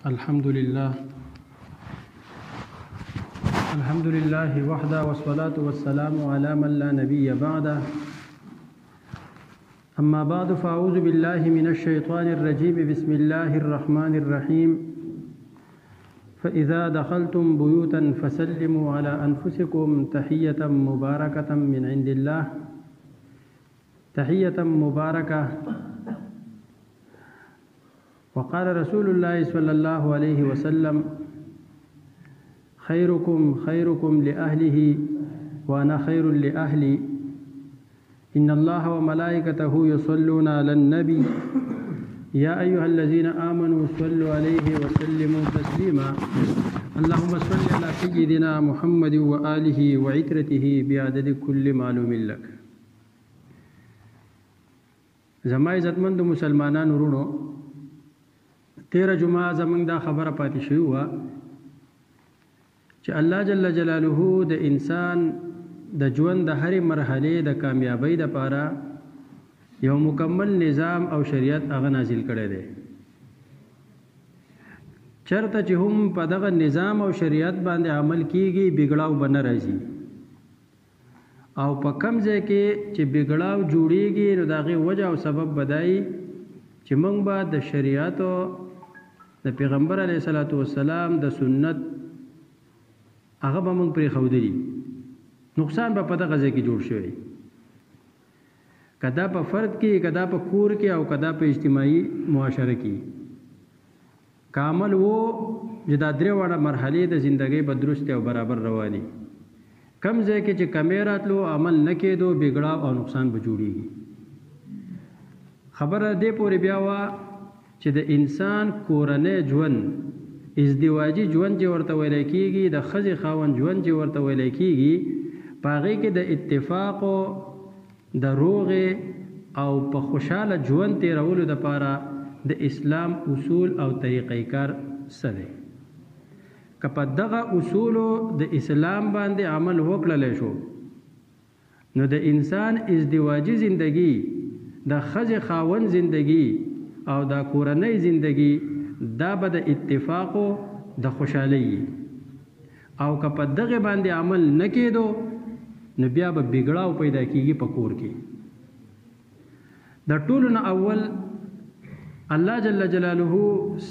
الحمد لله وحده والصلاة والسلام على من لا نبي بعده. أما بعد فأعوذ بالله من الشيطان الرجيم. بسم الله الرحمن الرحيم. فإذا دخلتم بيوتا فسلموا على أنفسكم تحية مباركة من عند الله. تحية مباركة. وقال رسول الله صلى الله عليه وسلم: خيركم خيركم لأهله وأنا خير لأهلي. إن الله وملائكته يصلون على النبي يا أيها الذين آمنوا صلوا عليه وسلموا تسليما. اللهم صل على سيدنا محمد وآله وعترته بعدد كل معلوم لك. زما عزتمند مسلمانان ورونو، 13 جمعه زمنګ دا خبره پاتې شوی وه چې الله جل جلاله د انسان د ژوند د هرې مرحلې د کامیابۍ دپاره یو مکمل نظام او شریعت هغه نازل کړی دی. چرته چې هم په دغه نظام او شریعت باندې عمل کیږي بګړاو به نه راځي، او په کم ځای کې چې بګړاو جوړیږي نو د هغې وجه او سبب بدایي چې موږ به د شریعت او د پیغمبر علیه الصلاۃ والسلام د سنت هغه به موږ پرېښودلي، نقصان به په دغه ځای کې جوړ شوی، که دا په فرد کې، که دا په کور کې، او که دا په اجتماعي معاشره کې. که عمل و چې دا درې واړه مرحلې د زندګۍ به درست او برابر رواني، کم ځای کې چې کمی راتلو، عمل نه کېدو، بګړاو او نقصان به جوړېږي. خبره دې پورې بیا وه چې د انسان کورنی ژوند، ازدواجي ژوند چې ورته ویلی کېږي، د ښځې خاوند ژوند چې ورته ویلی کېږي، په هغې کې د اتفاقو، د روغې او په خوشحاله ژوند تېرولو دپاره د اسلام اصول او طریقې کار څه دی. که په دغه اصولو د اسلام باندې عمل وکړلی شو نو د انسان ازدواجي زندگی، د ښځې خاوند زندگی او د کورنۍ زندگی دا به د اتفاقو د خوشحالۍ، او که په دغه باندې عمل نه کېدو نو بیا به بګړاو پیدا کېږي په کور کې. د ټولو نه اول الله جل جلاله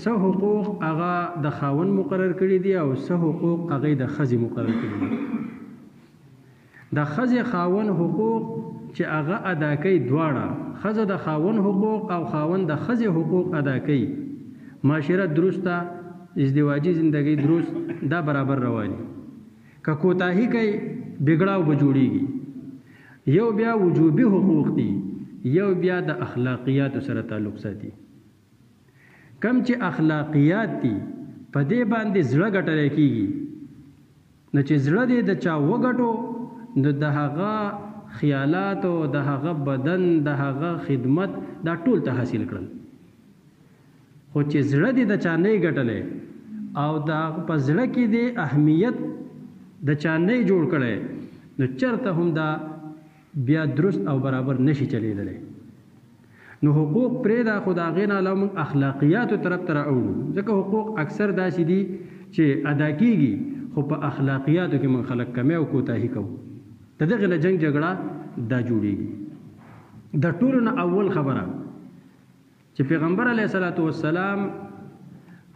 څه حقوق هغه د خاوند مقرر کړي دي او څه حقوق هغه د ښځې مقرر کړي دي. د ښځې خاوند حقوق چې هغه ادا کوي دواړه، ښځه د خاوند حقوق او خاوند د ښځې حقوق ادا کوي، معاشره درسته، ازدواجي زندگی درست، دا برابر رواني. که کوتاهي کوي بګړاو به جوړېږي. یو بیا وجوبي حقوق دي، یو بیا د اخلاقیاتو سره تعلق ساتي. کم چې اخلاقیات دي په دې باندې زړه ګټلی کېږي، نو چې زړه دې د چا وګټو نو د هغه خیالات او د هغه بدن، د هغه خدمت، دا ټول ته حاصل کړل. خو چې زړه دې د چا نه ګټلی او د په زړه کې دې اهمیت د چا نه جوړ کړی نو چرته هم دا بیا درست او برابر نشي چلیدلی. نو حقوق پرېږده، خو د هغې نه علاوه موږ اخلاقیاتو طرف ته راوړو، ځکه حقوق اکثر داسې دي چې ادا کېږي خو په اخلاقیاتو کې موږ خلک کمی او کوتاهي کوو. د دغې نه جنګ جګړه دا جوړېږي. د ټولو نه اول خبره چې پیغمبر علیه الصلاۃ والسلام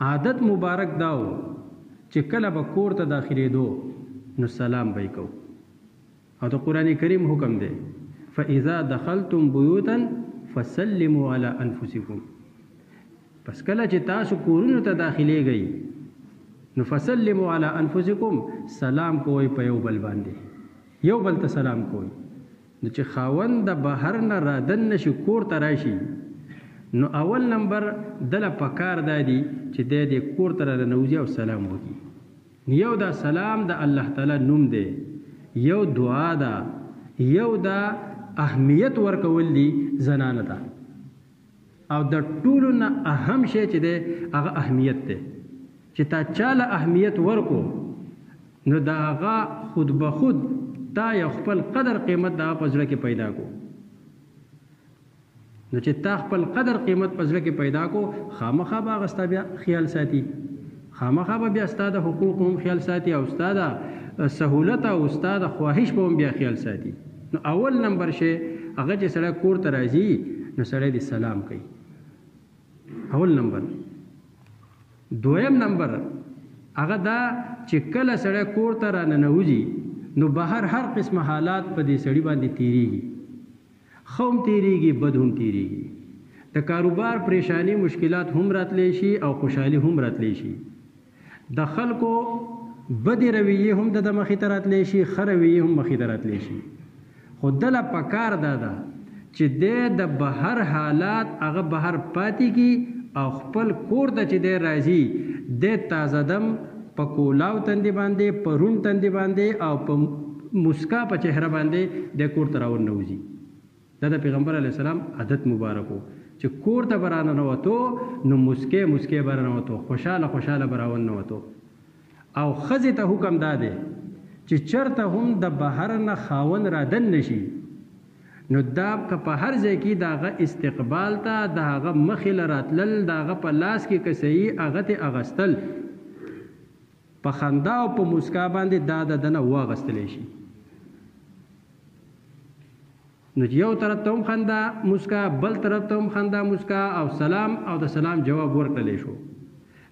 عادت مبارک دا و چې کله به کور ته داخلېدو نو سلام به یې کوو، او د قرآن کریم حکم دی: فاذا دخلتم بیوتا فسلموا علی انفسکم. پس کله چې تاسو کورونو ته داخلېږئ نو فسلموا علی انفسکم، سلام کوئ په یو بل باندې، یو بل ته سلام کوئ. نو چې خاوند د بهر نه رادن نشي، کور ته راشي، نو اول نمبر دله پکار دا دی چې دی دې کور ته راننوځي او سلام وکړي. یو دا سلام د الله تعالی نوم دی، یو دعا ده، یو دا اهمیت ورکول دی زنانه ته، او د ټولو نه اهم شی چې دی هغه اهمیت دی. چې تا چاله اهمیت ورکو نو دا هغه خود به خود تا یو خپل قدر قیمت دا په زړه کې پیدا کو. نو چې تا خپل قدر قیمت په زړه کې پیدا کو خامخا به هغه ستا بیا خیال ساتي، خامخا به بیا ستا د حقوق هم خیال ساتي او ستا د سهولت او ستا د خواهش به هم بیا خیال ساتي. نو اول نمبر شی هغه چې سړی کور ته راځي نو سړی د سلام کوي، اول نمبر. دویم نمبر هغه دا چې کله سړی کور ته راننوځي نو بهر هر قسم حالات په دې سړي باندې تیریږي، ښه هم تیریږي، بد هم تیریږي. د کاروبار پریشانی مشکلات هم راتلی شي او خوشحالي هم راتلی شي. د خلکو بدې رویې هم د مخې ته راتلی شي، ښه رویې هم مخې ته راتلی شي. خو دله پکار دا ده چې د بهر حالات هغه بهر پاتې کی او خپل کور ته چې دی راځي د تازه دم په کولاو تندې باندې، په روڼ تندې باندې او په مسکا په چهره باندې د کور ته راونوځي. دا د پیغمبر علیه السلام عادت مبارک و چې کور ته به راننوتو نو مسکې مسکې به راننوتو، خوشحاله خوشحاله به راوننوتو. او ښځې ته حکم دا دی چې چېرته هم د بهر نه خاوند رادن نشي نو دا که په هر ځای کې د هغه استقبال ته د هغه مخې له راتلل، د هغه په لاس کې که صحیح هغه ته اغوستل، په خندا او په مسکا باندې دا د دنه واغوستلی شي. نو یو طرف ته هم خندا مسکا، بل طرف ته هم خندا مسکا او سلام او د سلام جواب ورکړلی شو.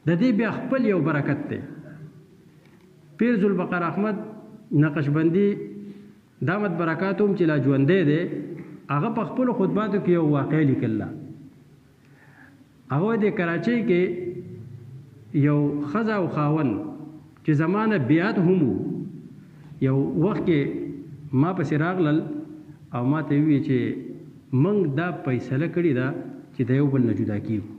د دې بیا خپل یو برکت دی. پیر ذوالبقار احمد نقشبندي دامت برکاتهم چې لا ژوندی دی، هغه په خپلو خطباتو کې یو واقع لیکله. هغه د کراچۍ کې یو ښځه او خاوند چې زمانه بیعت هم یو وخت کې ما پسې راغلل او ما ته وویل چې موږ دا فیصله کړې ده چې د یو بل نه جدا کېږو.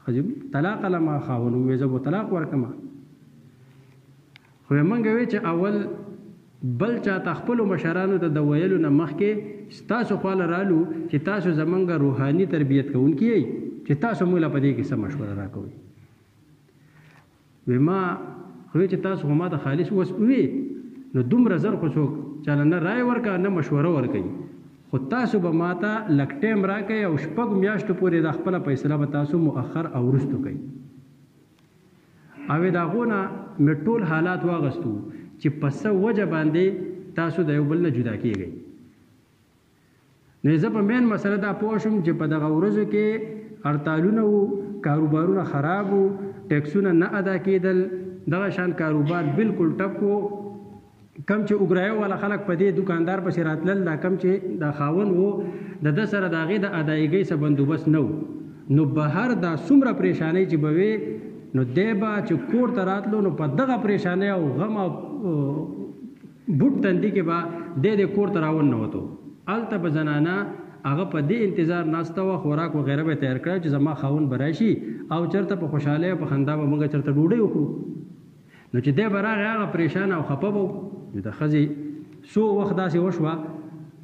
ښځې طلاق علما خاوند وویل زه به طلاق ورکړم. خو موږ وویل چې اول بل چاته خپلو مشرانو ته د ویلو نه مخکې ستاسو خواله رالو چې تاسو زمونږ روحاني تربیت کوونکي یئ چې تاسو موږ له په دې کې څه مشوره راکوئ. وی ما خو چې تاسو خو ما ته خالص اوس ووی نو دومره زر خو څوک چاله نه رای ورکوه نه مشوره ورکوي، خو تاسو به ما ته لږ ټایم راکوئ او شپږو میاشتو پورې دا خپله فیصله به تاسو مؤخر او وروستو کوئ. او د هغو نه مې ټول حالات واغستو چې په څه وجه باندې تاسو د یو بل نه جدا کېږئ. نو زه په مین مسله دا پوه شوم چې په دغه ورځو کې هړتالونه وو، کاروبارونه خراب وو، ټیکسونه نه ادا کېدل، دغه شان کاروبار بالکل ټپ وو. کم چې اګرایو والا خلک په دې دکاندار پسې راتلل، دا کم چې د خاوند وو د ده سره د هغې د ادایګۍ څه بندوبست نه و. نو بهر دا څومره پریشانۍ چې به وې نو دی به چې کور ته راتلو نو په دغه پریشانۍ او غم او بوټ تندي کې به دی د کور ته راوننوتو. هلته به زنانه هغه په دې انتظار ناسته وه، خوراک وغیره به تیار کړی چې زما خاوند به راشي او چېرته په خوشحالۍ او په خندا به موږ چېرته ډوډۍ وخورو. نو چې دی به راغی هغه پریشان او خفه به و. نو د ښځې څو وخت داسې وشوه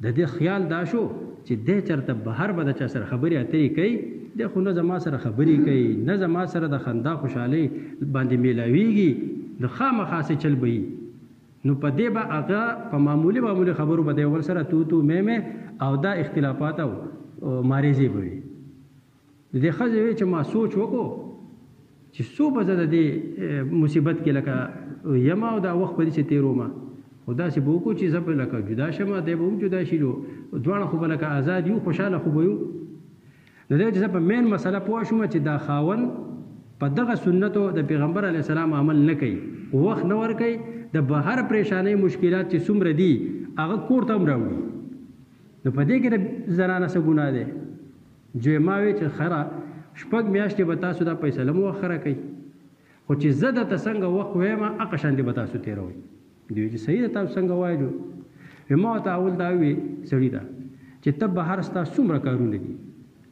د دې خیال دا شو چې دی چېرته بهر به د چا سره خبرې اترې کوي، دی خو نه زما سره خبرې کوي نه زما سره د خندا خوشحالۍ باندې میلاویږي، د خامخا څه چل به وي. نو په دې به هغه په معمولي خبرو به د یو بل سره تو مې او دا اختلافات او ماریزې به وي. د دې ښځې وی چې ما سوچ وکړو چې څو به زه د دې مصیبت کې لکه یم او دا وخت په دې چې تېرومه، خو داسې به وکړو چې زه به لکه جدا شم، دی به هم جدا شي، دواړه خو به لکه آزاد یو، خوشحاله خو به یو. نو دی چې زه په مین مسله پوه شوم چې دا خاوند په دغه سنتو د پیغمبر علیه السلام عمل نه کوي، وخت نه ورکوي، د بهر پریشانۍ مشکلات چې څومره دي هغه کور ته هم راوړي. نو په دې کې د زنانه څه ګناه دی؟ جو ما وی چې خره شپږ میاشتې به تاسو دا فیصله مؤخره کوئ، خو چې زه درته څنګه وخت ویم هغه شانې به تاسو تېروئ. دوی چې صحیح ده تاسو څنګه وایو. ما ورته اول دا ووی سړي ده چې ته بهر ستا څومره کارونه دي،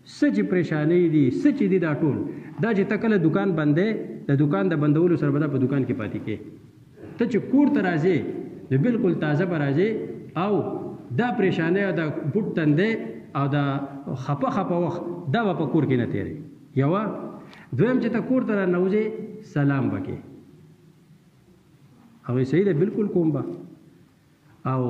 څه چې پریشانۍ دي، څه چې دي، دا ټول دا چې ته کله دکان بندې د دکان د بندولو سره به دا په دکان کې پاتې کې. ته چې کور ته راځې نو بالکل تازه به راځې او دا پریشانۍ او دا بوټ تندې او دا خپه وخت دا به په کور کې نه تېرې. یوه دویم چې ته کور ته رانوځې سلام به کې. هغوی صحیح ده بالکل کوم به. او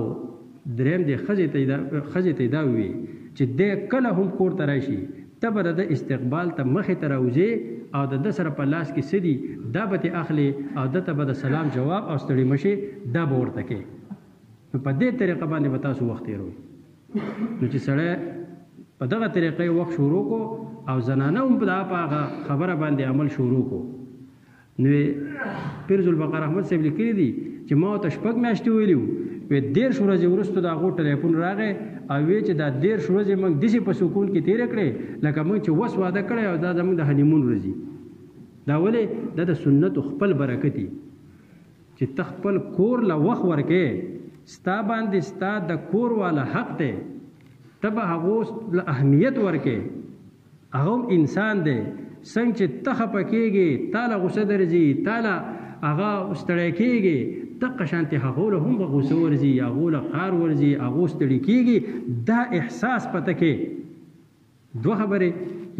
دریم دی ښځې ته دا ووي چې د کله هم کور ته راشي ته به د استقبال ته مخې ته راوځې او د سره په لاس کې سدي دا به ته اخلي او دته به د سلام جواب او ستړي مشي دا به ورته کې نو په دې طریقه باندې به تاسو وخت تیروئ نو چې سړی په دغه طریقې وخت شروع کو او زنانه هم په هغه خبره باندې عمل شروع کو نو پیرز البقره احمد صاحب لیکلي دي چې ما ته شپږ میاشتې ویلي وې 13 ورځې وروسته د هغو ټلیفون راغی او وی چې دا 13 ورځې موږ داسې په سکون کې تېره کړې لکه موږ چې وس واده کړی او دا زموږ د هنیمون ورځي دا ولې دا د سنتو خپل برکت دي چې ته خپل کور له وخت ورکې ستا باندې ستا د کور والا حق دی ته به هغو له اهمیت ورکې هغه انسان دی څنګه چې ته خفه کېږې تا له غوسه درځي تا له هغه ستړی کېږي دقه شانتې هغو له هم به غوسه ورځي هغو له قهر ورځي هغو ستړي کېږي دا احساس پته کې دوه خبرې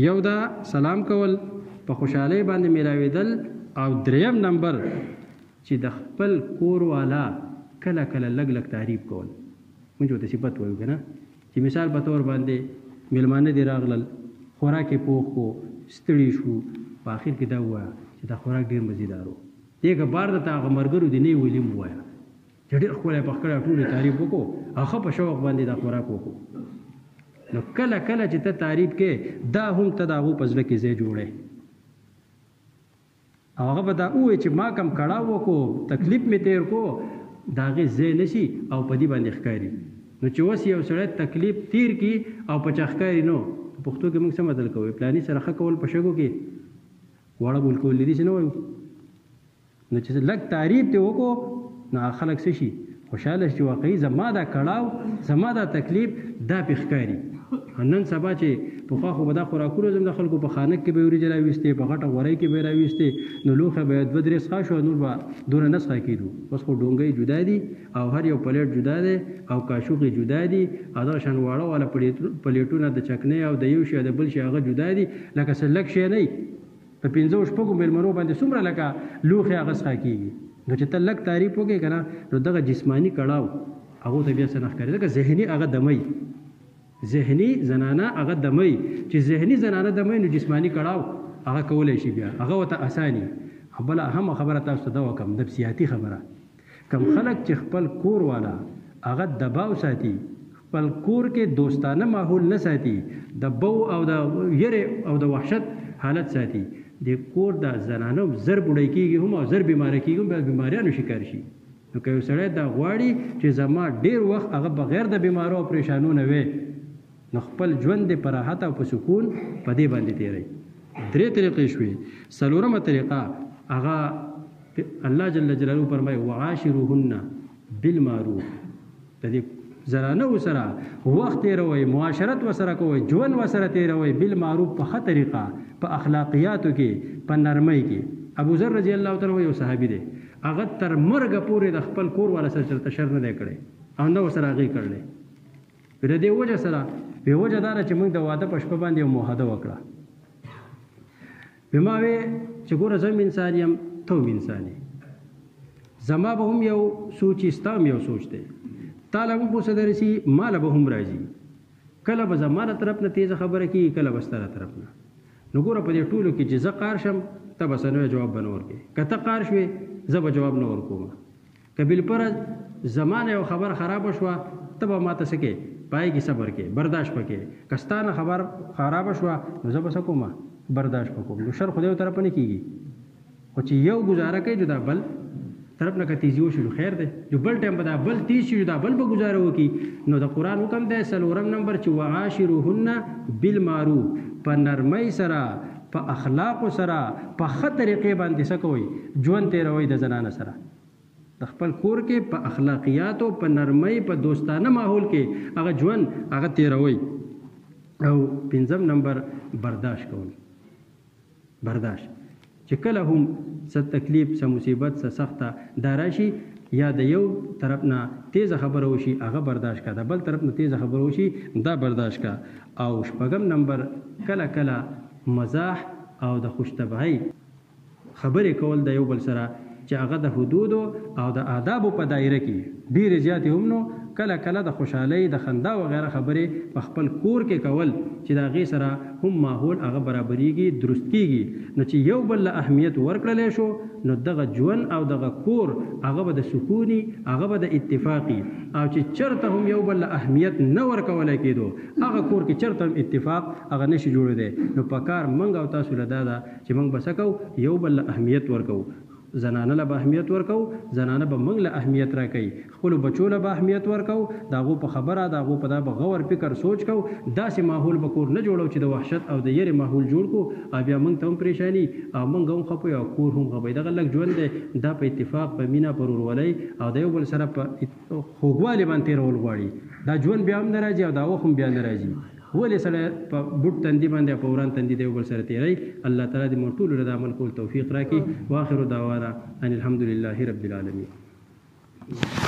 یو دا سلام کول په خوشحالۍ باندې میلاوېدل او دریم نمبر چې د خپل کور والا کله کله لږ لږ تعریف کول موږ ورته صفت وایو که نه چې مثال په طور باندې میلمانه دې راغلل خوراک یې پوخ کو ستړي شو په آخر کې دا ووایه چې دا خوراک ډېر مزیدار و دې که بار درته هغه ملګرو دې نه ویلي م ووایه چې ډېر ښکلی پخ کړی ټولې تعریف وکړو او ښه په شوق باندې دا خوراک وکړو نو کله کله چې ته تعریف کې دا هم ته د هغو په زړه کې ځای جوړی او هغه به دا ووایي چې ما کم کړاو وکړو تکلیف مې تیر کو د هغې ځای نه شي او په دې باندې ښکاري نو چې اوس یو سړی تکلیف تیر کی او په چا ښکاري نو په پښتو کې موږ څه متل کوو پلاني سره ښه کول په شګو کې واړه بول کول دي چې نه وایو نو چې لږ تعریف ته وکړو نو خلک څه شي خوشحاله شي واقعي زما دا کړاو زما دا تکلیف دا پې ښکاري نن سبا چې پخوا خو به دا خوراکونه زم د خلکو په خانک کې به یې وریجې راویستې په غټه غوری کې به یې راویستې نو لوښه به یې 2-3 څښا شو نور به دونه نه څښا کېدو اوس خو ډونګۍ جدا دي او هر یو پلیټ جدا دی او کاشوغې جدا دي او دغه شان واړه والا پلیټونه د چکنۍ او د یو شي او د بل شي هغه جدا دي لکه څه لږ شی نه په 5-6 میلمنو باندې څومره لکه لوښې هغه څښا کېږي نو چې ته لږ تعریف وکړې که نه نو دغه جسماني کړاو هغو ته بیا څه نه ښکاري ځکه ذهني هغه دمی ذهني زنانه هغه دمی چې ذهني زنانه دمی نو جسماني کړاو هغه کولی شي بیا هغه ورته اساني بله اهمه خبره تاسو ته دا وکړم نفسیاتي خبره کم خلک چې خپل کور والا هغه دباو ساتي خپل کور کې دوستانه ماحول نه ساتي د بو او د یرې او د وحشت حالت ساتي د کور د زنانو زر بوډۍ کېږي هم او زر بیماره کېږي هم بیا بیماریانو شکار شي نو که یو سړی دا غواړي چې زما ډېر وخت هغه بغیر د بیمارو او پریشانو نه وي نو خپل ژوند د په راحت او په سکون په دې باندې تېروي 3 طریقې شوې څلورمه طریقه هغه الله جل جلاله فرمایي وعاشروهن بالمعروف د دې زنانو سره وخت تېروئ معاشرت ورسره کوئ ژوند ورسره تېروئ بالمعروف په ښه طریقه په اخلاقیاتو کې په نرمۍ کې ابو ذر رضی الله تعالی یو صحابي دی هغه تر مرګه پورې د خپل کور والا سره چېرته شر نه دی کړی او نه ورسره هغې کړلی د دې وجه سره په وجه دا ده چې موږ د واده په شپه باندې یو معاهده وکړه بیا ما وې چې ګوره زه هم انسان یم ته هم انسان یې زما به هم یو سوچ وي ستا هم یو سوچ دی تا له هم غوسه درسي ما له به هم راځي کله به زما له طرف نه تیزه خبره کېږي کله به ستا له طرف نه نو ګوره په دې ټولو کې چې زه قار شم ته به څه نوی جواب به نه ورکوې که ته قار شوې زه به جواب نه ورکوم که بالفرض زما نه یو خبره خرابه شوه ته به ما ته څه کې پای کې صبر کې برداشت پکې که ستا نه خبر خرابه شوه نو زه به څه کوم برداشت وکړم نو شر خو د یو طرفه نه کېږي خو چې یو ګزاره کوي جو دا بل طرف نه که تیزي وشي نو خیر دی جو بل ټایم به دا بل تیز شي دا بل به ګزاره وکړي نو د قرآن حکم دی 4 نمبر چې وعاشروهن بالمعروف په نرمۍ سره په اخلاقو سره په ښه طریقې باندې څه کوئ ژوند تېروئ د زنانه سره د خپل کور کې په اخلاقیاتو په نرمۍ په دوستانه ماحول کې هغه ژوند هغه تېروئ او 5 نمبر برداشت کول برداشت چې کله هم څه تکلیف څه مصیبت څه سخته دا راشي یا د یو طرف نه تیزه خبره وشي هغه برداشت کا د بل طرف نه تیزه خبره وشي دا برداشت کا او 6 نمبر کله کله مزاح او د خوشطبعۍ خبرې کول د یو بل سره چې هغه د حدودو او د آدابو په دایره کې ډېرې زیاتې هم نو کله کله د خوشحالۍ د خندا وغیره خبرې په خپل کور کې کول چې د هغې سره هم ماحول هغه برابریږي درست کیږي نو چې یو بل له اهمیت ورکړلی شو نو دغه ژوند او دغه کور هغه به د سکوني هغه به د اتفاقي او چې چرته هم یو بل له اهمیت نه ورکولی کېدو هغه کور کې چرته هم اتفاق هغه نشي جوړېدی نو په کار موږ او تاسو له دا ده چې موږ به څه کوو یو بل له اهمیت ورکوو زنانه له به اهمیت ورکو زنانه به موږ له اهمیت راکوي خپلو بچو له به اهمیت ورکو د هغو په خبره د هغو په دا به غور فکر سوچ کو داسې ماحول به کور نه جوړو چې د وحشت او د یېرې ماحول جوړ کو او بیا موږ ته هم پریشاني او موږ هم خپو او کور هم خپوي دغه لږ ژوند دی دا په اتفاق په مینه په ورورولۍ او د یو بل سره په خوږوالي باندې تېرول غواړي دا ژوند بیا هم نه راځي او دا وخت هم بیا نه راځي ولې سره په بوټ تندي باندې په وران تندي دی یو بل سره تېروي الله تعالی دې موږ ټولو له عمل کول توفیق راکړي واخر دعوانا ان الحمد لله رب العالمین